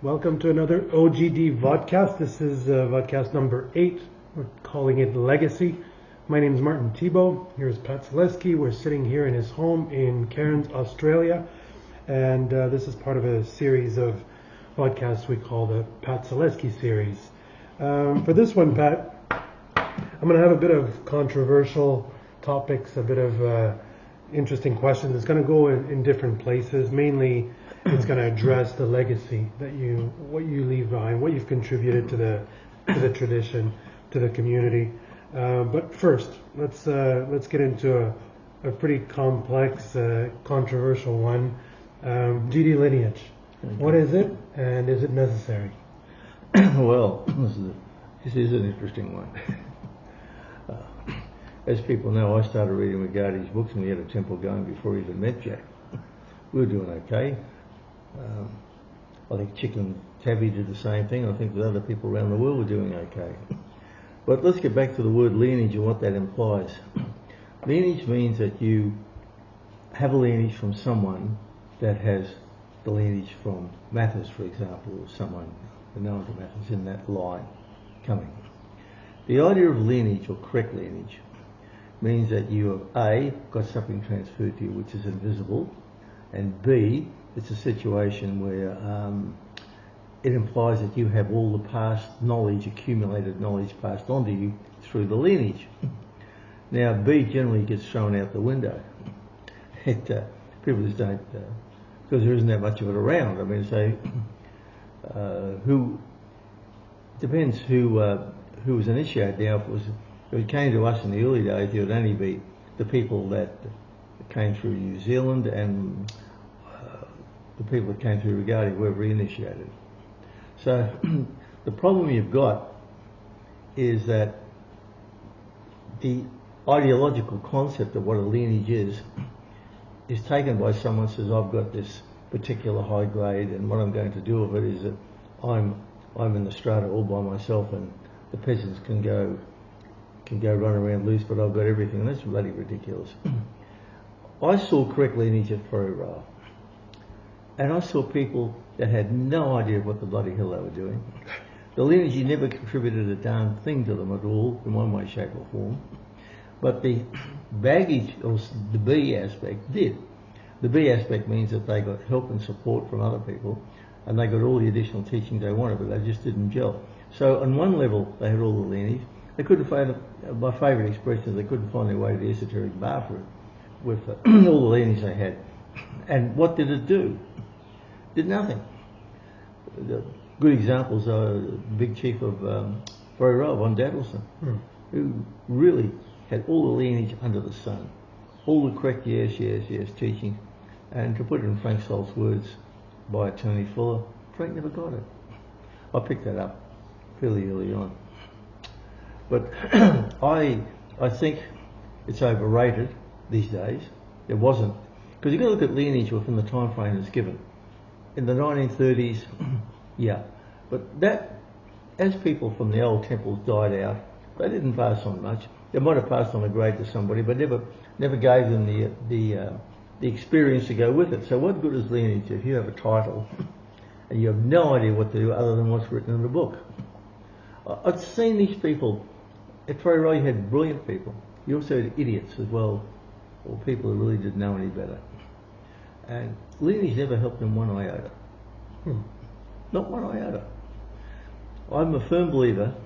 Welcome to another OGD VODCAST. This is VODCAST number 8. We're calling it Legacy. My name is Martin Thibeault. Here's Pat Zalewski. We're sitting here in his home in Cairns, Australia. And this is part of a series of podcasts we call the Pat Zalewski Series. For this one, Pat, I'm going to have a bit of controversial topics, a bit of interesting questions. It's going to go in different places. Mainly, it's going to address the legacy that what you leave behind, what you've contributed to the tradition, to the community. But first, let's get into a pretty complex, controversial one. GD lineage. What is it, and is it necessary? Well, this is an interesting one. As people know, I started reading Regardie's books and we had a temple going before we even met Jack. We were doing okay. I think Chick and Tabby did the same thing. I think that other people around the world were doing okay. But let's get back to the word lineage and what that implies. Lineage means that you have a lineage from someone that has the lineage from Mathers, for example, or someone known to Mathers in that line coming. The idea of lineage, or correct lineage, means that you have A, got something transferred to you which is invisible, and B, it's a situation where it implies that you have all the past knowledge, accumulated knowledge passed on to you through the lineage. Now, B generally gets thrown out the window. People just don't, because there isn't that much of it around. I mean, depends who was initiated. Now, if it came to us in the early days, it would only be the people that came through New Zealand and the people that came through Regardie were reinitiated. So the problem you've got is that the ideological concept of what a lineage is taken by someone who says, I've got this particular high grade and what I'm going to do with it is that I'm in the strata all by myself and the peasants can go run around loose, but I've got everything, and that's bloody ridiculous. I saw correct lineage at Whare Ra, and I saw people that had no idea what the bloody hell they were doing. The lineage never contributed a darn thing to them at all, in one way, shape or form. But the baggage, or the B aspect, did. The B aspect means that they got help and support from other people, and they got all the additional teaching they wanted, but they just didn't gel. So on one level, they had all the lineage. They couldn't find, my favourite expression is they couldn't find their way to the esoteric bathroom with all the lineage they had. And what did it do? Did nothing. The good examples are the big chief of Whare Ra, Von Dadelson, who really had all the lineage under the sun, all the correct yes teaching, and to put it in Frank Salt's words by Attorney Fuller, Frank never got it. I picked that up fairly early on. But I think it's overrated these days. It wasn't, because you've got to look at lineage within the time frame that's given. In the 1930s, yeah, but that, as people from the old temples died out, they didn't pass on much. They might have passed on a grade to somebody, but never gave them the experience to go with it. So what good is lineage if you have a title and you have no idea what to do other than what's written in the book? I've seen these people. At Whare Ra you had brilliant people. You also had idiots as well, or people who really didn't know any better. And lineage never helped them one iota. Not one iota. I'm a firm believer,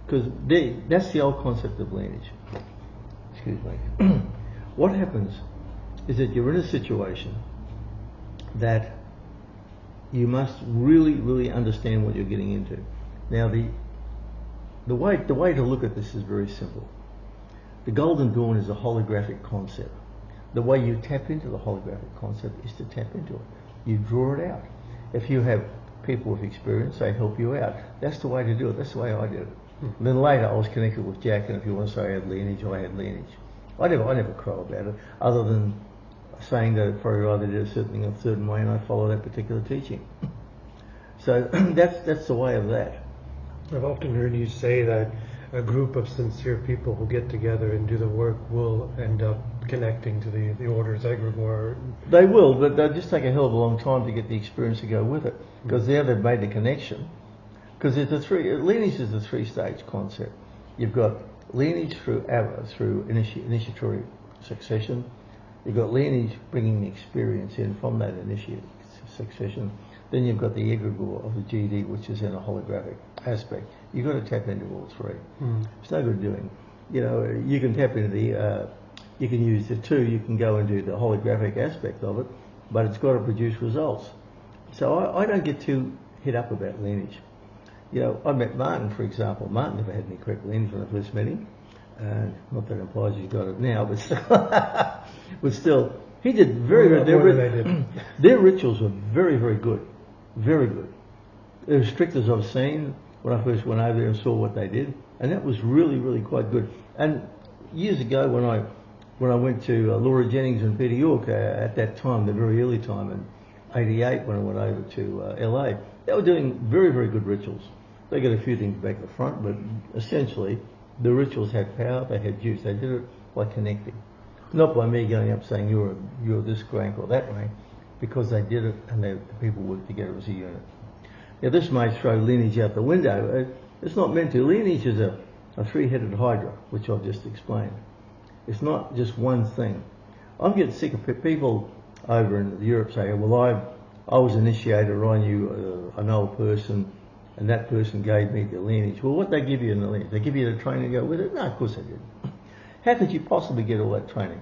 because that's the old concept of lineage. Excuse me. What happens is that you're in a situation that you must really understand what you're getting into. Now the way to look at this is very simple. The Golden Dawn is a holographic concept. The way you tap into the holographic concept is to tap into it. You draw it out. If you have people with experience, they help you out. That's the way to do it. That's the way I did it. And then later I was connected with Jack, and if you want to say I had lineage, I had lineage. I never crow about it, other than saying that at Whare Ra they did a certain thing a certain way and I follow that particular teaching. So that's the way of that. I've often heard you say that a group of sincere people who get together and do the work will end up connecting to the order's egregore. They will, but they'll just take a hell of a long time to get the experience to go with it, because now they've made the connection. Because lineage is a three-stage concept. You've got lineage through initiatory succession. You've got lineage bringing the experience in from that initiate succession. Then you've got the egregore of the GD, which is in a holographic aspect. You've got to tap into all three. It's no good doing. You can tap into you can use the two. You can go and do the holographic aspect of it, but it's got to produce results. So I don't get too hit up about lineage. I met Martin, for example. Martin never had any correct lineage when I first met him. Not that implies he's got it now, but still, he did very good. Their rituals were very, very good. Very good. They're as strict as I've seen when I first went over there and saw what they did. And that was really, really quite good. And years ago when I went to Laura Jennings and Peter York at that time, the very early time in '88 when I went over to LA, they were doing very, very good rituals. They got a few things back at the front, but essentially the rituals had power, they had juice. They did it by connecting. Not by me going up saying you're this rank or that rank, because they did it and the people worked together as a unit. Now this may throw lineage out the window. It's not meant to. Lineage is a three-headed hydra, which I've just explained. It's not just one thing. I'm getting sick of people over in Europe saying, well, I was initiated, or I knew an old person, and that person gave me the lineage. Well, what they give you in the lineage? They give you the training to go with it? No, of course they didn't. How could you possibly get all that training?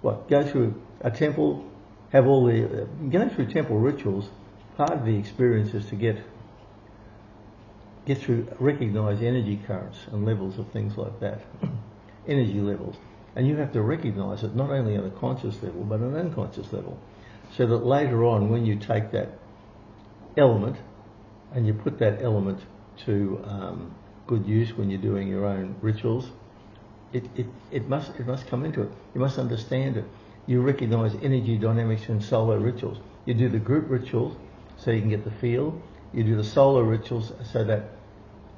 What, go through a temple, have all the... going through temple rituals, part of the experience is to get through, recognise energy currents and levels of things like that. Energy levels. And you have to recognise it not only on a conscious level, but on an unconscious level. So that later on, when you take that element, and you put that element to good use when you're doing your own rituals, it must come into it. You must understand it. You recognise energy dynamics in solo rituals. You do the group rituals so you can get the feel. You do the solo rituals so that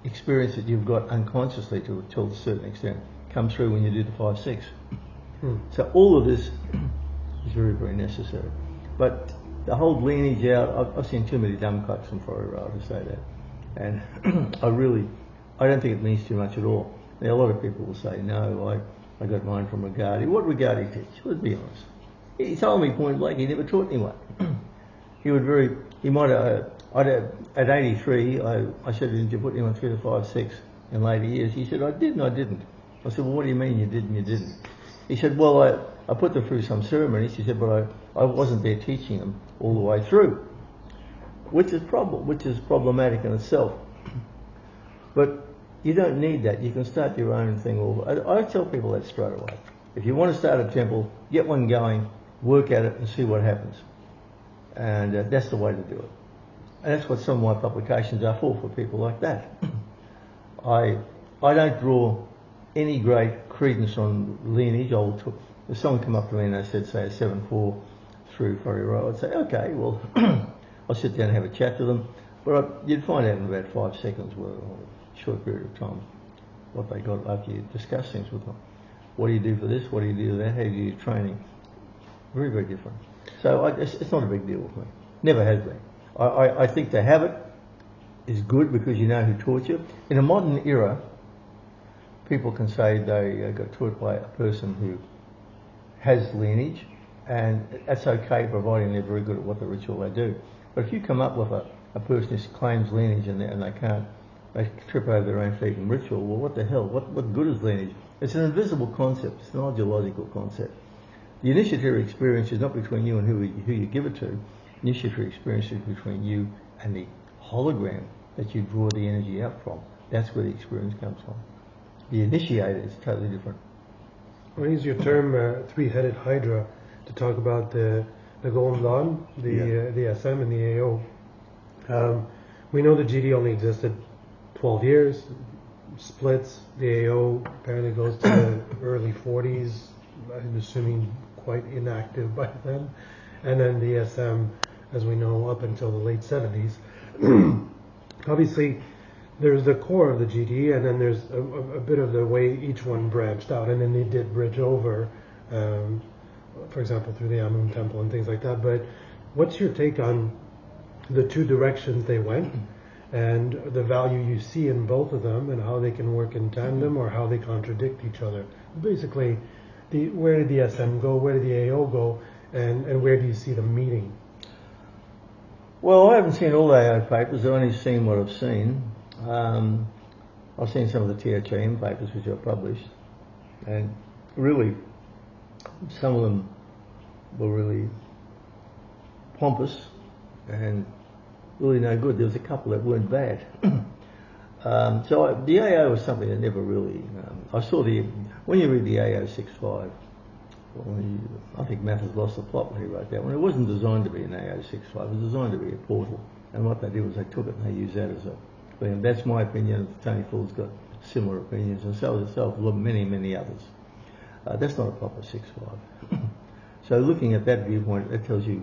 experience that you've got unconsciously to a certain extent comes through when you do the 5-6. So all of this is very, very necessary. But the whole lineage out, I've seen too many dumb cucks from Whare Ra to say that. And I don't think it means too much at all. Now, a lot of people will say, no, I got mine from Regardie. What Regardie teach? Let's be honest. He told me point blank he never taught anyone. At 83, I said, did you put anyone through the 5-6 in later years? He said, I did and I didn't. I said, well, what do you mean you did and you didn't? He said, well, I put them through some ceremonies. He said, but I wasn't there teaching them all the way through, which is problematic in itself. But you don't need that. You can start your own thing. I tell people that straight away. If you want to start a temple, get one going, work at it and see what happens. And that's the way to do it. And that's what some of my publications are for people like that. I don't draw any great credence on lineage. If someone come up to me and they said, say, a 7-4 through Whare Ra, I'd say, okay, well, I'll sit down and have a chat to them. But you'd find out in about 5 seconds, or a short period of time, what they got after you discuss things with them. What do you do for this? What do you do for that? How do you do training? Very, very different. So it's not a big deal with me. Never has been. I think to have it is good because you know who taught you. In a modern era, people can say they got taught by a person who has lineage, and that's okay providing they're very good at what the ritual they do. But if you come up with a person who claims lineage and they trip over their own feet in ritual, well, what the hell? What good is lineage? It's an invisible concept. It's an ideological concept. The initiatory experience is not between you and who you give it to. Initiatory experience is between you and the hologram that you draw the energy out from. That's where the experience comes from. The initiator is totally different. I use your term three-headed hydra to talk about the Golden Dawn, the SM and the AO. We know the GD only existed 12 years, splits. The AO apparently goes to the early 40s, I'm assuming quite inactive by then. And then the SM, as we know, up until the late 70s. Obviously, there's the core of the GD, and then there's a bit of the way each one branched out, and then they did bridge over for example, through the Amun Temple and things like that. But what's your take on the two directions they went and the value you see in both of them and how they can work in tandem or how they contradict each other? Basically, where did the SM go, where did the AO go, and where do you see them meeting? Well, I haven't seen all the AO papers. I've only seen what I've seen. I've seen some of the THAM papers which are published, and really, some of them were really pompous and really no good. There was a couple that weren't bad. So the AO was something that never really. I saw when you read the AO 65. I think Mathers lost the plot when he wrote that one. It wasn't designed to be an AO 65. It was designed to be a portal. And what they did was they took it and they used that as a thing. That's my opinion. Tony Full's got similar opinions, and so have many, many others. That's not a proper 6.5. So looking at that viewpoint, it tells you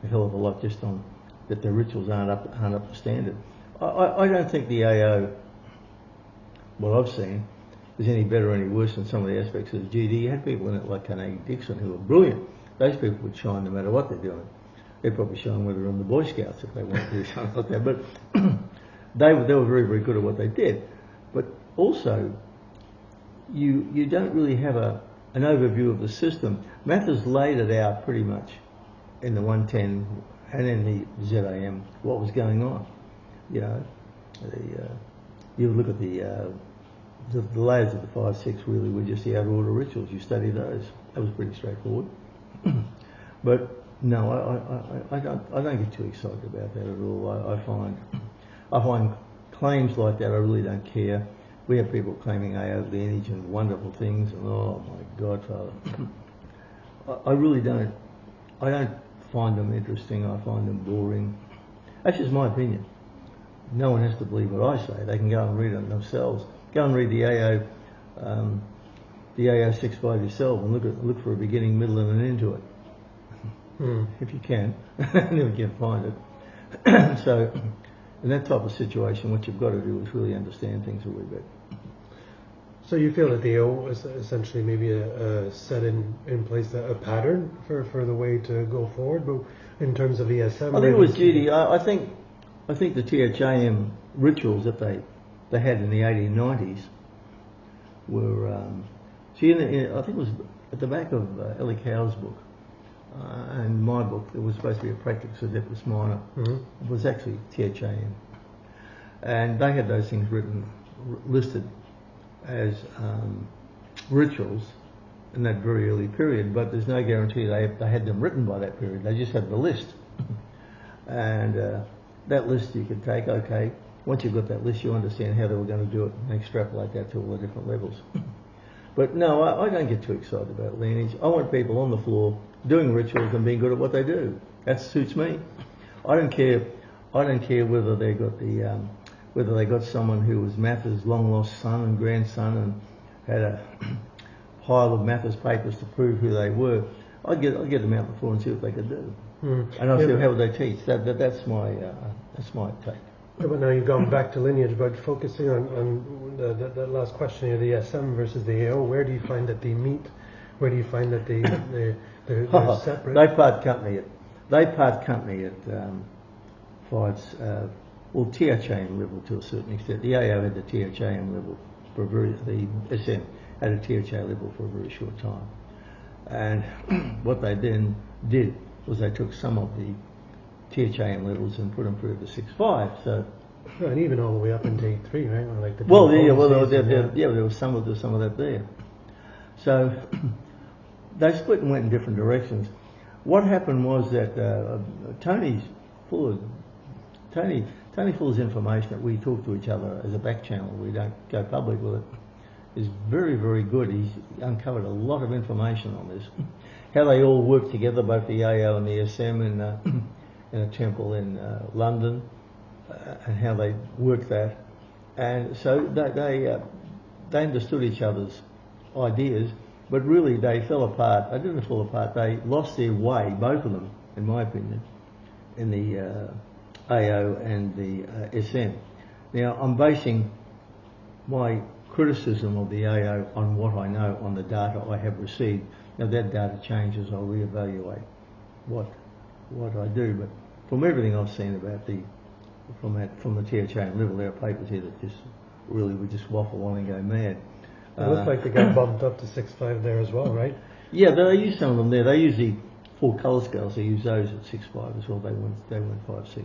a hell of a lot just on that the rituals aren't up to standard. I don't think the AO, what I've seen, is any better or any worse than some of the aspects of the GD. You had people in it like Carnegie Dixon who were brilliant. Those people would shine no matter what they're doing. They'd probably shine whether they're in the Boy Scouts if they wanted to do something like that. But they were very, very good at what they did. But also, you don't really have an overview of the system. Mathers laid it out pretty much in the 110 and in the ZAM what was going on. You know, you look at the layers of the 5-6 really were just the outer order rituals. You study those. That was pretty straightforward. But no, I don't get too excited about that at all. I find claims like that I really don't care. We have people claiming AO lineage and wonderful things, and oh my God, Father, I really don't. I don't find them interesting. I find them boring. That's just my opinion. No one has to believe what I say. They can go and read it themselves. Go and read the AO 65 yourself and look for a beginning, middle, and an end to it. If you can, never can find it. So, in that type of situation, what you've got to do is really understand things a little bit. So you feel that the AO is essentially maybe a set in place, a pattern for the way to go forward, but in terms of ESM, I think it was GD. I think the THAM rituals that they had in the 1890s were, I think it was at the back of Ellie Cow's book and my book. It was supposed to be a Practice Adeptus Minor. It was actually THAM, and they had those things listed as rituals in that very early period, but there's no guarantee they had them written by that period. They just had the list, and that list you could take. Okay, once you've got that list, you understand how they were going to do it and extrapolate that to all the different levels. But no, I don't get too excited about lineage. I want people on the floor doing rituals and being good at what they do. That suits me. I don't care whether they got someone who was Mathers' long lost son and grandson and had a pile of Mathers papers to prove who they were. I'd get them out on the floor and see what they could do. And I'll see how would they teach. That's my take. Yeah, but now you've gone back to lineage, but focusing on that last question here, the SM versus the AO, where do you find that they meet? Where do you find that they're separate? They part company at fights. Well, THAM level to a certain extent. The AO had the THAM level the SM had a THA level for a very short time. And what they then did was they took some of the THAM levels and put them through the 6.5. So, and even all the way up into 8.3, right? Or like there was some of that there. So they split and went in different directions. What happened was that Tony Fuller's information that we talk to each other as a back channel, we don't go public with it, is very, very good. He's uncovered a lot of information on this. How they all work together, both the AO and the SM in a temple in London, and how they work that. And so they understood each other's ideas, but really they fell apart. They didn't fall apart. They lost their way, both of them, in my opinion, in the AO and the SM. Now, I'm basing my criticism of the AO on what I know on the data I have received Now that data changes, I'll reevaluate what I do. But from everything I've seen about from the THA level, there are papers here that just really would just waffle on and go mad. It looks like they got bumped up to 6.5 there as well, right? Yeah, they use some of them there. They use the 4 colour scales. They use those at 6.5 as well. They went 5.6.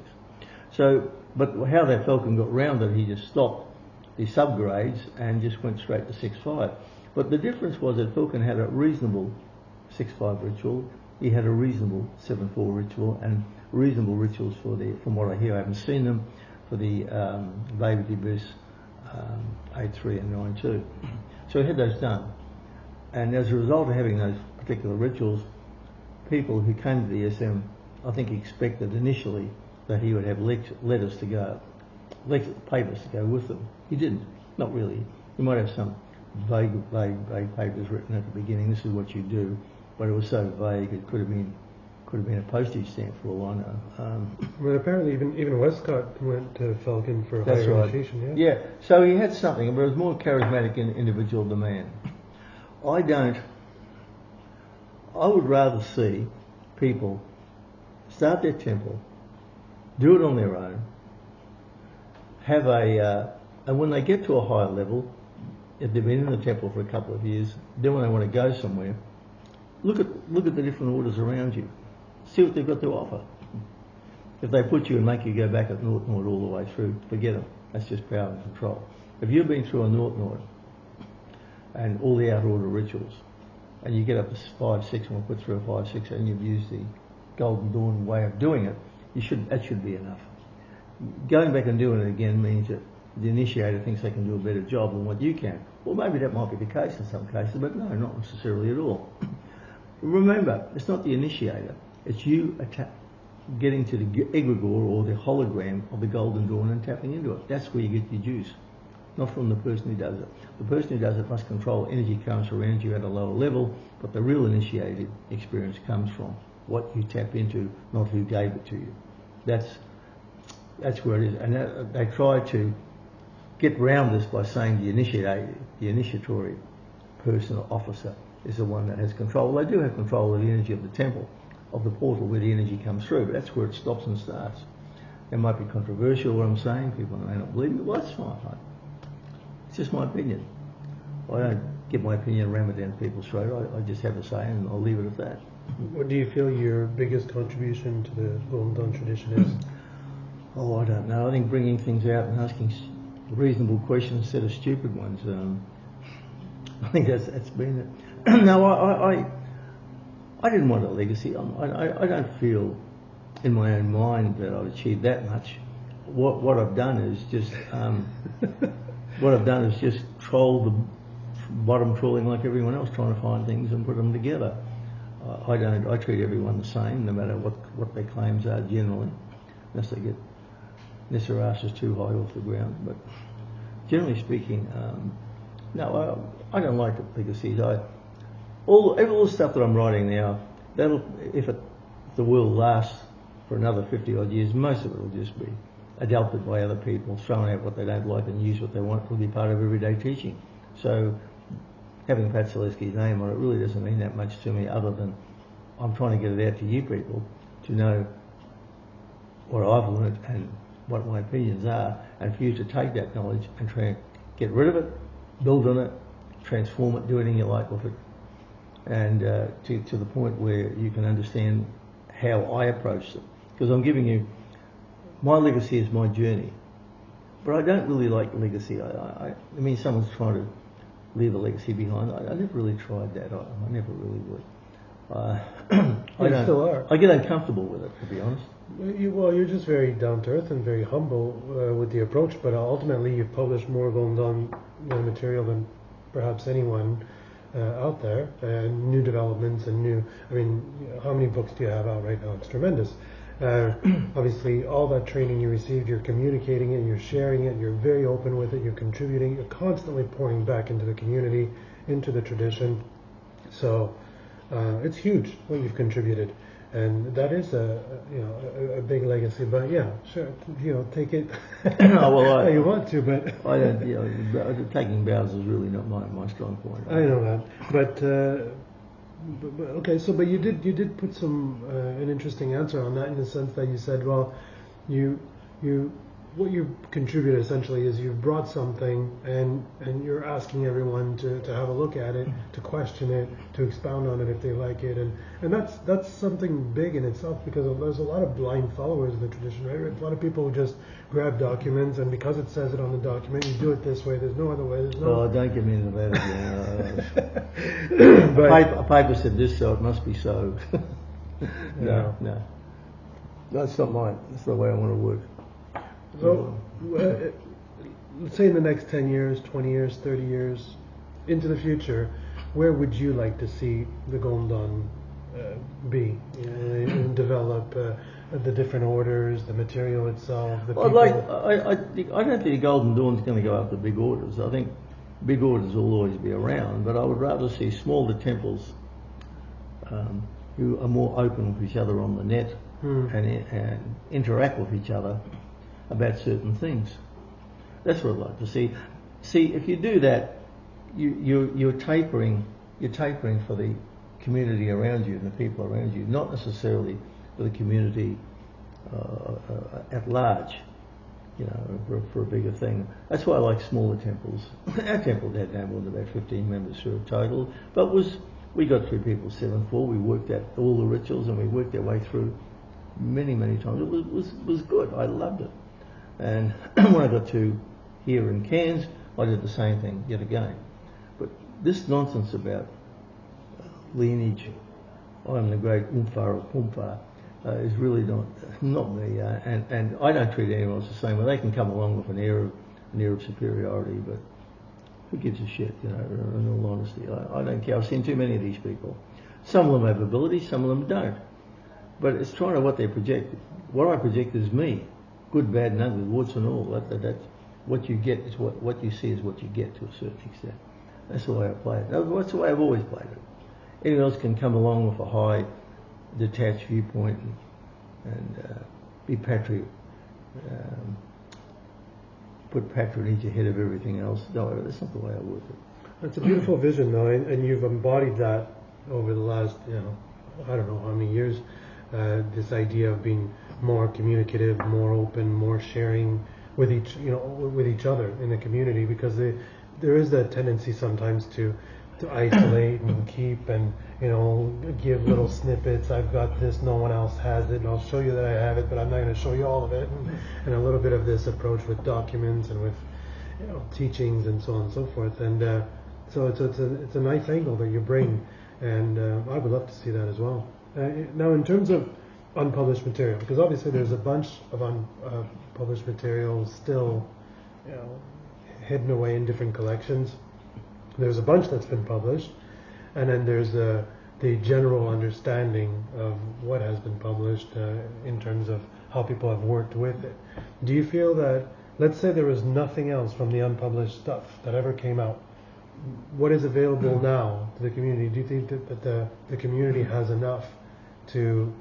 So, but how that falcon got rounded, he just stopped the subgrades and just went straight to 6.5. But the difference was that falcon had a reasonable 6.5 ritual. He had a reasonable 7.4 ritual and reasonable rituals for from what I hear, I haven't seen them, for the Baby Bus 8.3 and 9.2. So he had those done. And as a result of having those particular rituals, people who came to the SM, I think, expected initially that he would have letters to go, papers to go with them. He didn't, not really. He might have some vague papers written at the beginning. This is what you do, but it was so vague it could have been a postage stamp for all I know. But apparently, even Westcott went to Falcon for That's higher right. initiation. Yeah. So he had something, but it was more charismatic individual demand. I would rather see people start their temple, do it on their own, have and when they get to a higher level, if they've been in the temple for a couple of years, then when they want to go somewhere, look at the different orders around you, see what they've got to offer. If they put you and make you go back at North Nord all the way through, forget them. That's just power and control. If you've been through a North Nord and all the out order rituals, and you get up to 5.6 and we'll put through a 5.6 and you've used the Golden Dawn way of doing it, that should be enough. Going back and doing it again means that the initiator thinks they can do a better job than what you can. Well, maybe that might be the case in some cases, but no, not necessarily at all. Remember, it's not the initiator, it's you getting to the egregore or the hologram of the Golden Dawn and tapping into it. That's where you get your juice, not from the person who does it. The person who does it must control energy currents around you at a lower level, but the real initiated experience comes from what you tap into, not who gave it to you. That's where it is. And they try to get round this by saying the initiatory person or officer is the one that has control. Well, they do have control of the energy of the temple, of the portal where the energy comes through, but that's where it stops and starts. It might be controversial what I'm saying, people may not believe me, well, that's fine. It's just my opinion. I don't get my opinion rammed down people's throat. I just have a say and I'll leave it at that. What do you feel your biggest contribution to the Golden Dawn tradition is? Oh, I don't know. I think bringing things out and asking reasonable questions instead of stupid ones. I think that's been it. No, I didn't want a legacy. I don't feel in my own mind that I've achieved that much. What I've done is just troll the bottom trawling like everyone else, trying to find things and put them together. I treat everyone the same, no matter what their claims are generally, unless their ass is too high off the ground. But generally speaking, no, I don't like the legacies. All the stuff that I'm writing now, if the world lasts for another 50 odd years, most of it will just be adopted by other people, thrown out what they don't like and use what they want, will be part of everyday teaching. So having Pat Zalewski's name on it really doesn't mean that much to me, other than I'm trying to get it out to you people to know what I've learned and what my opinions are, and for you to take that knowledge and try and get rid of it, build on it, transform it, do anything you like with it, and to the point where you can understand how I approach them. Because I'm giving you, my legacy is my journey, but I don't really like legacy. I mean, someone's trying to leave a legacy behind. I never really tried that. I never really would. Still are. I get uncomfortable with it, to be honest. You're just very down to earth and very humble with the approach, but ultimately you've published more Golden Dawn material than perhaps anyone out there, and new developments and how many books do you have out right now? It's tremendous. Obviously, all that training you received, you're communicating it, you're sharing it, you're very open with it, you're contributing, you're constantly pouring back into the community, into the tradition. So it's huge what you've contributed, and that is a big legacy. But yeah, sure, take it how you want to. But I don't. Taking bows is really not my strong point. I know that, but But you did put some an interesting answer on that in the sense that you said, well, you what you contribute essentially is you've brought something and you're asking everyone to have a look at it, to question it, to expound on it if they like it, and that's something big in itself, because there's a lot of blind followers of the tradition, right? A lot of people who just grab documents, and because it says it on the document, you do it this way. There's no other way. There's no. Oh, don't get me into that again. A paper said this, so it must be so. No, that's not mine. That's the way I want to work. So, let's say in the next 10 years, 20 years, 30 years, into the future, where would you like to see the Golden Dawn be? And develop the different orders, the material itself, the people? I don't think the Golden Dawn's going to go after big orders. I think big orders will always be around, but I would rather see smaller temples who are more open with each other on the net and interact with each other about certain things. That's what I'd like to see. See, if you do that, you're tapering for the community around you and the people around you, not necessarily for the community at large, for a bigger thing. That's why I like smaller temples. Our temple had no more than about 15 members through a total, but we got through people 7-4. We worked out all the rituals and we worked our way through many times. It was good. I loved it. And when I got to here in Cairns, I did the same thing yet again. But this nonsense about lineage, I'm the great Umfa or Pumfa, is really not me. And I don't treat anyone else the same way. They can come along with an air of superiority, but who gives a shit, in all honesty. I don't care. I've seen too many of these people. Some of them have ability, some of them don't. But it's trying to what they project. What I project is me. Good, bad, and ugly, warts and all. That's what you get is what you see is what you get to a certain extent. That's the way I play it. That's the way I've always played it. Anyone else can come along with a high, detached viewpoint and be patriot. Put patronage ahead of everything else. No, that's not the way I work it. It's a beautiful vision, though, and you've embodied that over the last, I don't know how many years. This idea of being more communicative, more open, more sharing with each other in the community, because there is that tendency sometimes to isolate and keep and give little snippets. I've got this, no one else has it, and I'll show you that I have it, but I'm not going to show you all of it. And a little bit of this approach with documents and with teachings and so on and so forth. And so it's a nice angle that you bring, and I would love to see that as well. Now, in terms of unpublished material, because obviously there's a bunch of unpublished material still, hidden away in different collections. There's a bunch that's been published, and then there's the general understanding of what has been published in terms of how people have worked with it. Do you feel that, let's say there was nothing else from the unpublished stuff that ever came out, what is available now to the community? Do you think that the community has enough to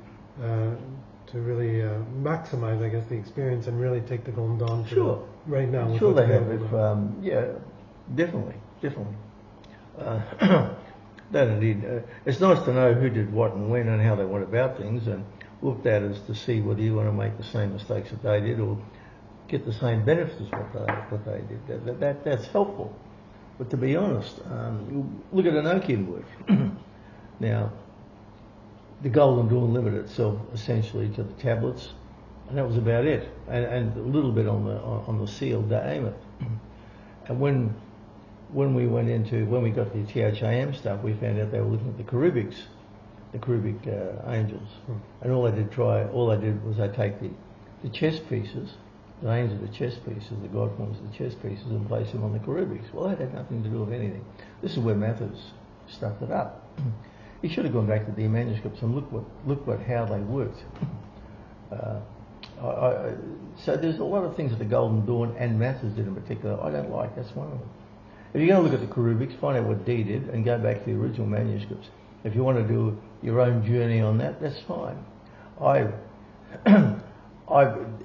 really maximize, I guess, the experience and really take the Golden Dawn to right now? Sure they have. Definitely. That indeed. It's nice to know who did what and when and how they went about things, and looked at as to see whether you want to make the same mistakes that they did or get the same benefits as what they did. That's helpful. But to be honest, look at Enochian work. Now, the Golden Dawn limited itself essentially to the tablets, and that was about it, and a little bit on the seal Daemet. And when we got the THAM stuff, we found out they were looking at the cherubic angels, and all they did was they take the chest pieces, the names of the chest pieces, the god forms of the chest pieces, and place them on the cherubics. Well, that had nothing to do with anything. This is where Mathers stuffed it up. He should have gone back to the manuscripts and look how they worked. So there's a lot of things that the Golden Dawn and Mathers did in particular I don't like. That's one of them. If you're going to look at the cherubics, find out what Dee did and go back to the original manuscripts. If you want to do your own journey on that, that's fine.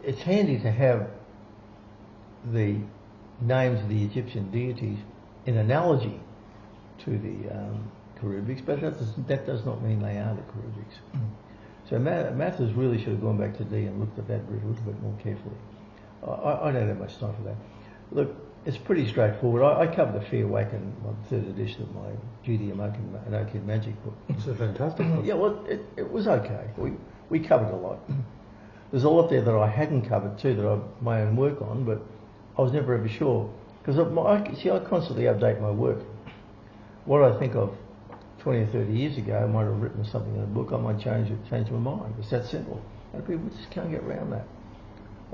It's handy to have the names of the Egyptian deities in analogy to cherubics, but that does not mean they are the cherubics. So Mathers really should have gone back to D and looked at that a little bit more carefully. I don't have much time for that. Look, it's pretty straightforward. I covered a fair whack in my third edition of my GD and Orchid Magic book. It's a fantastic book. Yeah, well, it was okay. We covered a lot. There's a lot there that I hadn't covered too, that I my own work on, but I was never ever sure. Because I constantly update my work. What I think of 20 or 30 years ago, I might have written something in a book, I might change my mind. It's that simple. And people just can't get around that.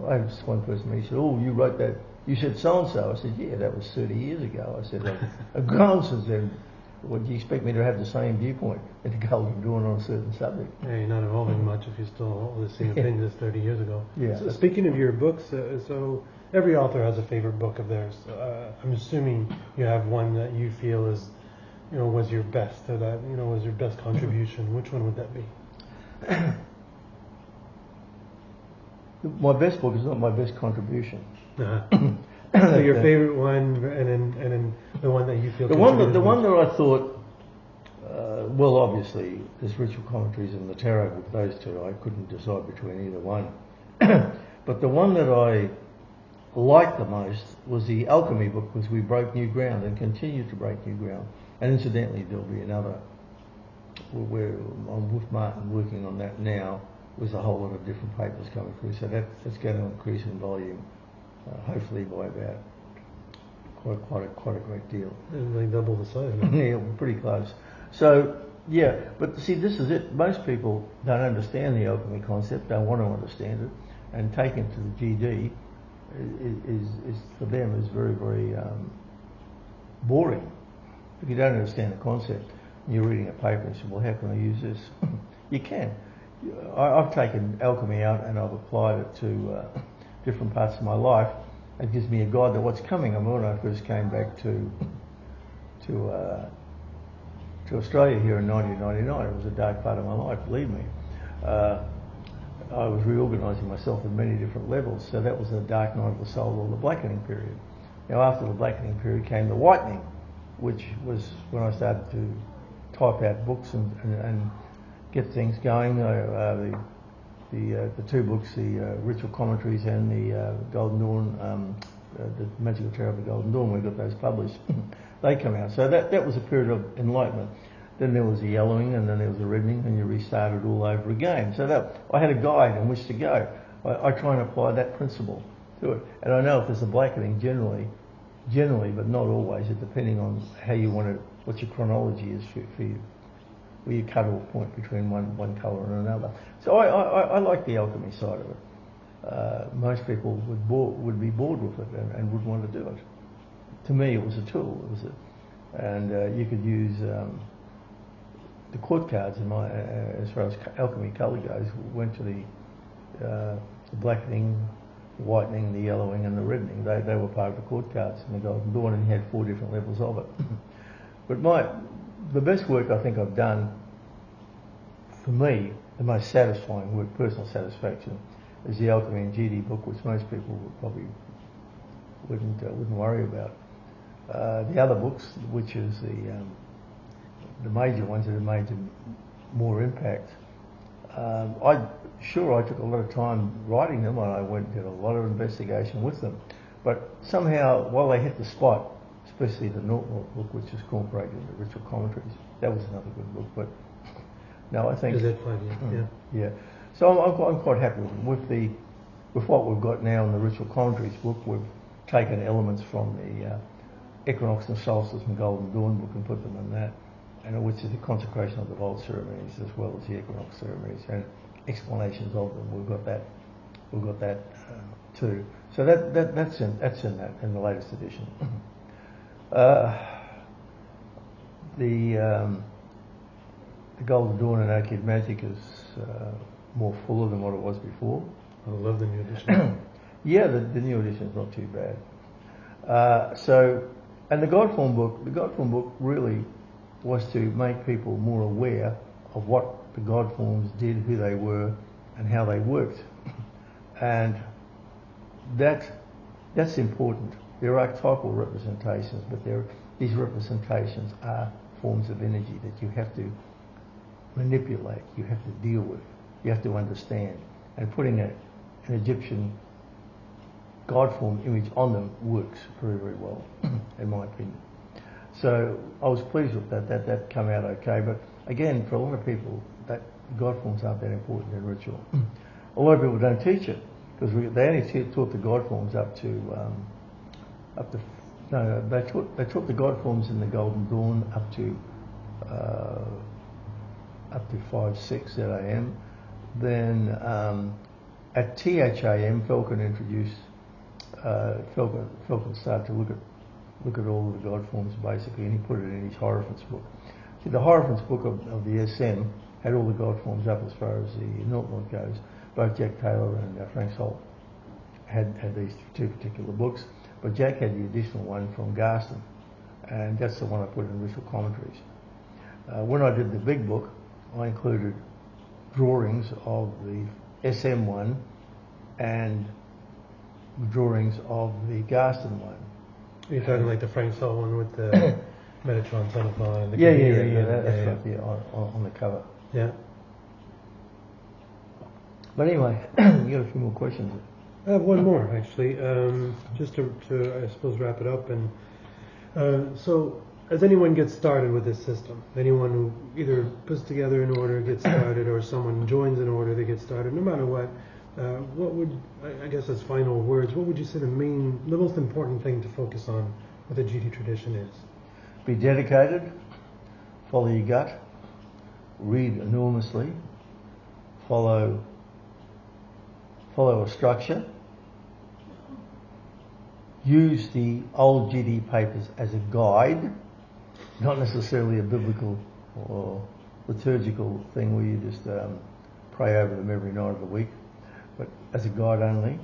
I had one person, he said, "Oh, you wrote that, you said so-and-so." I said, "Yeah, that was 30 years ago." I said, "I've grown since then. What do you expect me to have the same viewpoint at the Golden Dawn on a certain subject?" Yeah, you're not evolving much if you still hold the same opinions as 30 years ago. Yeah. So speaking of your books, so every author has a favorite book of theirs. I'm assuming you have one that you feel is, was your best, or that, was your best contribution. Which one would that be? My best book is not my best contribution. So your favorite one, and then the one that you feel. The one that I thought, well, obviously, there's Ritual Commentaries and the Tarot book. Those two, I couldn't decide between either one. But the one that I liked the most was the Alchemy book, because we broke new ground and continue to break new ground. And incidentally, there'll be another. Where I'm with Martin working on that now, with a whole lot of different papers coming through. So that's going to increase in volume, hopefully by about quite a great deal. And like double the size. Yeah, we're pretty close. So yeah, but see, this is it. Most people don't understand the alchemy concept, don't want to understand it, and taking it to the GD is for them is very, very boring. If you don't understand the concept, and you're reading a paper and you say, "Well, how can I use this?" You can. I've taken alchemy out and I've applied it to different parts of my life. It gives me a guide to what's coming. I mean, when I first came back to Australia here in 1999, it was a dark part of my life, believe me. I was reorganising myself at many different levels, so that was the dark night of the soul, or the blackening period. Now, after the blackening period came the whitening, which was when I started to type out books and get things going. The two books, the Ritual Commentaries and the Golden Dawn, the Magical Tarot of the Golden Dawn, we got those published. They come out. So that was a period of enlightenment. Then there was the yellowing, and then there was the reddening, and you restarted all over again. So that I had a guide in which to go. I try and apply that principle to it. And I know if there's a blackening, generally, but not always, depending on how you want to, what your chronology is for you. Where you cut off point between one colour and another. So I like the alchemy side of it. Most people would be bored with it and wouldn't want to do it. To me, it was a tool. And you could use the court cards in my as far as alchemy colour goes. Went to the blackening, the whitening, the yellowing, and the reddening. They were part of the court cards in the Golden Dawn, and you had 4 different levels of it. But the best work I think I've done, for me, the most satisfying work, personal satisfaction, is the Alchemy and GD book, which most people would probably wouldn't worry about. The other books, which is the major ones that have made more impact, I took a lot of time writing them, and I went and did a lot of investigation with them. But somehow, while they hit the spot, especially the Norton book, which is incorporated in the Ritual Commentaries. That was another good book, but no, I think... Is it fun? Yeah. Yeah. So I'm quite happy with them. With what we've got now in the Ritual Commentaries book, we've taken elements from the Equinox and Solstice and Golden Dawn book and put them in that, and which is the consecration of the Vault ceremonies as well as the Equinox ceremonies and explanations of them. We've got that too. So that's in the latest edition. The Golden Dawn and Orchid Magic is more fuller than what it was before. I love the new edition. Yeah, the new edition is not too bad. And the Godform book really was to make people more aware of what the Godforms did, who they were, and how they worked. And that's important. They're archetypal representations, but these representations are forms of energy that you have to manipulate, you have to deal with, you have to understand. And putting an Egyptian God form image on them works very, very well, in my opinion. So I was pleased with that. That came out okay. But again, for a lot of people, that God forms aren't that important in ritual. A lot of people don't teach it because they only taught the God forms up to they taught the God forms in the Golden Dawn up to 5, 6 a.m. Then at THAM, Falcon introduced. Falcon started to look at all of the God forms basically, and he put it in his Hierophant's book. See, the Hierophant's book of the SM had all the God forms up as far as the Nautilus goes. Both Jack Taylor and Frank Holt had these two particular books, but Jack had the additional one from Garston, and that's the one I put in Ritual Commentaries. When I did the big book, I included drawings of the SM one and drawings of the Garston one. You're talking like the Frank Holt one with the Metatron Telephone and the Yeah, that's right, yeah, on the cover. Yeah. But anyway, you got a few more questions. I have one more actually, just to I suppose wrap it up. And so, as anyone gets started with this system, anyone who either puts together an order, gets started, or someone joins an order, they get started, no matter what would, I guess as final words, what would you say the most important thing to focus on with the GD tradition is? Be dedicated, follow your gut, read enormously, follow a structure, use the old GD papers as a guide, not necessarily a biblical or liturgical thing where you just pray over them every night of the week, but as a guide only,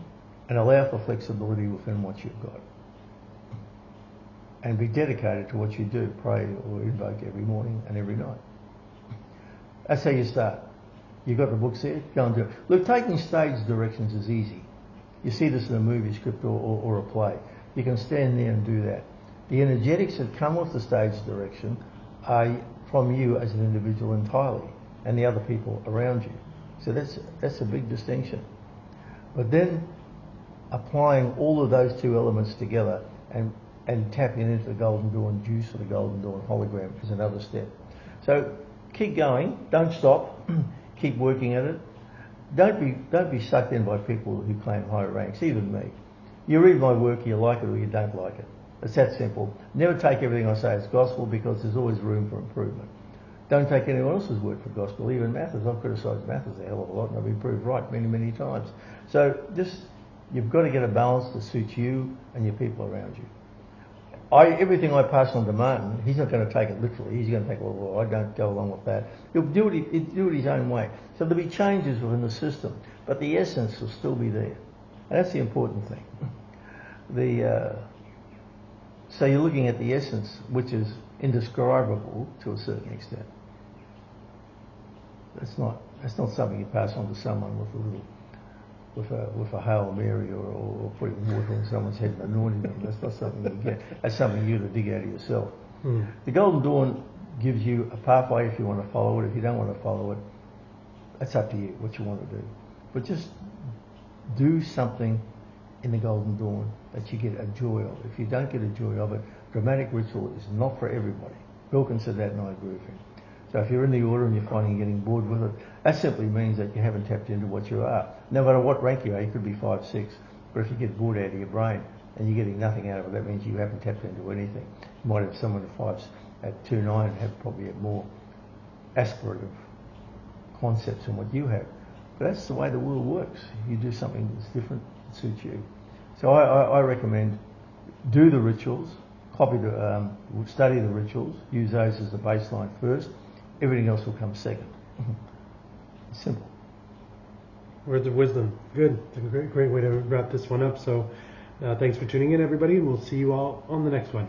and allow for flexibility within what you've got. And be dedicated to what you do, pray or invoke every morning and every night. That's how you start. You've got the books there, go and do it. Look, taking stage directions is easy. You see this in a movie script or a play. You can stand there and do that. The energetics that come with the stage direction are from you as an individual entirely, and the other people around you. So that's a big distinction. But then applying all of those two elements together and tapping into the Golden Dawn juice or the Golden Dawn hologram is another step. So keep going, don't stop, keep working at it. Don't be sucked in by people who claim high ranks, even me. You read my work, you like it or you don't like it. It's that simple. Never take everything I say as gospel because there's always room for improvement. Don't take anyone else's word for gospel, even Mathers. I've criticised Mathers a hell of a lot and I've been proved right many, many times. So you've got to get a balance that suits you and your people around you. Everything I pass on to Martin, he's not going to take it literally. He's going to think, well, I don't go along with that. He'll do it his own way. So there'll be changes within the system, but the essence will still be there. And that's the important thing. So you're looking at the essence, which is indescribable to a certain extent. That's not something you pass on to someone with a Hail Mary or putting water on someone's head and anointing them. That's not something you get. That's something you got to dig out of yourself. The Golden Dawn gives you a pathway if you want to follow it. If you don't want to follow it, that's up to you what you want to do. But just do something in the Golden Dawn that you get a joy of. If you don't get a joy of it, dramatic ritual is not for everybody. Wilkins said that and I agree with him. So if you're in the order and you're finding you're getting bored with it, that simply means that you haven't tapped into what you are. No matter what rank you are, you could be 5, 6, but if you get bored out of your brain and you're getting nothing out of it, that means you haven't tapped into anything. You might have someone at 5s at 2, 9 have probably a more aspirative concepts than what you have. But that's the way the world works. You do something that's different, that suits you. So I recommend do the rituals, study the rituals, use those as the baseline first. Everything else will come second. Simple. Words of wisdom. Good. It's a great way to wrap this one up. So thanks for tuning in, everybody, and we'll see you all on the next one.